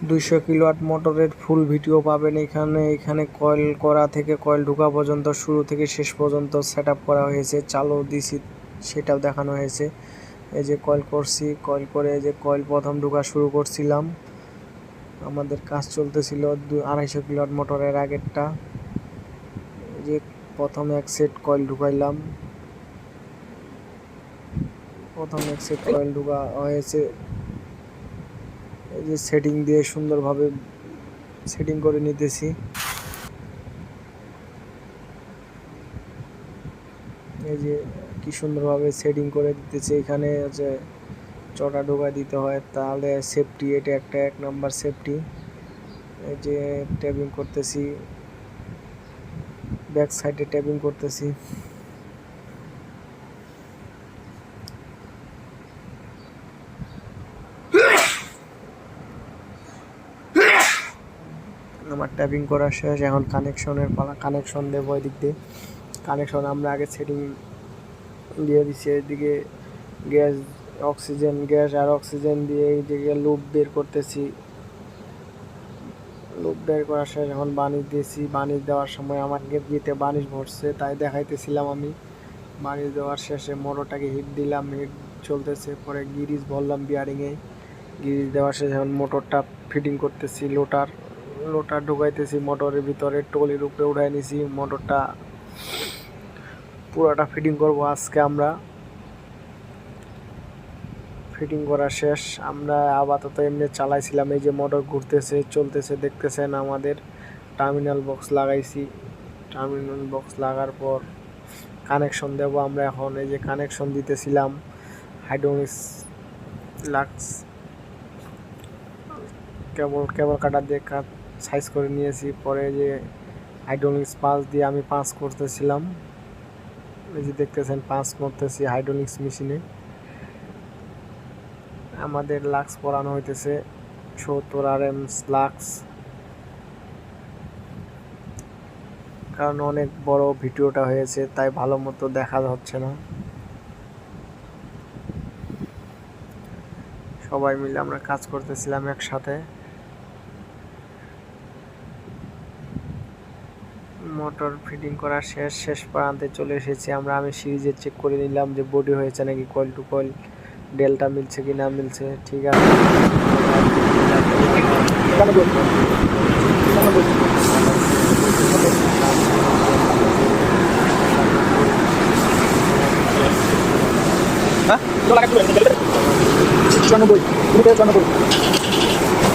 200 kilowatt মোটরের full video পাবেন এখানে কয়েল করা থেকে কয়েল ঢোকা পর্যন্ত শুরু থেকে শেষ পর্যন্ত সেটআপ করা হয়েছে। চালু দিছি সেটাও দেখানো হয়েছে। এই যে কয়েল করছি, কয়েল করে এই যে কয়েল প্রথম ঢোকা শুরু করছিলাম। আমাদের কাজ চলতেছিল 250 কিলোওয়াট মোটরের আগেরটা। এই যে প্রথম এক সেট কয়েল ঢুকাইলাম, প্রথম এক সেট কয়েল ঢোকা হয়েছে। এই যে সেটিং দিয়ে সুন্দরভাবে সেটিং করে নিতেছি। এই যে কি সুন্দরভাবে সেটিং করে দিতেছে। এখানে যে চটা ঢোকা দিতে হয়, তাহলে সেফটি, এটা একটা 1 নাম্বার সেফটি। এই যে ট্যাপিং করতেছি, ব্যাক সাইডে ট্যাপিং করতেছি। আমার ট্যাপিং করা শেষ, এখন কানেকশনের পালা। কানেকশন দেবো এদিক দিয়ে। কানেকশন আমরা আগে সেটিং দিয়ে দিচ্ছি। এদিকে গ্যাস, অক্সিজেন, গ্যাস আর অক্সিজেন দিয়ে এইদিকে লুপ বের করতেছি। লুপ বের করার শেষ, এখন বানিশ দিয়েছি। বানিশ দেওয়ার সময় আমার গেটে বানিশ ভরছে, তাই দেখাইতেছিলাম আমি। বানিশ দেওয়ার শেষে মোটরটাকে হিট দিলাম, হিট চলতেছে। পরে গিরিজ ভরলাম বিয়ারিংয়ে। গিরিজ দেওয়ার শেষে এখন মোটরটা ফিটিং করতেছি। লোটার ঢুকাইতেছি মোটরের ভিতরে, টলির উপরে উঠাই নিছি। মোটরটা পুরোটা ফিটিং করব আজকে আমরা। ফিটিং করা শেষ, আমরা আপাতত এমনি চালাইছিলাম। এই যে মোটর ঘুরতেছে, চলতেছে, দেখতেছেন। আমাদের টার্মিনাল বক্স লাগাইছি। টার্মিনাল বক্স লাগার পর কানেকশন দেব আমরা এখন। এই যে কানেকশন দিতেছিলাম। হাইড্রোলিক্স লাক্স কেবল কাটার দিয়ে সাইজ করে নিয়েছি। পরে যে হাইড্রোলিক্স পাঁচ দিয়ে আমি পাঁচ করতেছিলাম। এই যে দেখতেছেন পাঁচ করতেছি হাইড্রোলিক্স মেশিনে। আমাদের লাক্স পরানো হইতেছে 70 RM লাক্স, কারণ অনেক বড় ভিডিওটা হয়েছে, তাই ভালো মতো দেখা যাচ্ছে না। সবাই মিলে আমরা কাজ করতেছিলাম একসাথে। মোটর ফিটিং করা শেষ প্রান্তে চলে এসেছি আমরা। আমি সিরিজে চেক করে নিলাম যে বডি হয়েছে নাকি, কয়েল টু কয়েল ডেল্টা মিলছে কি না মিলছে। ঠিক আছে, হ্যাঁ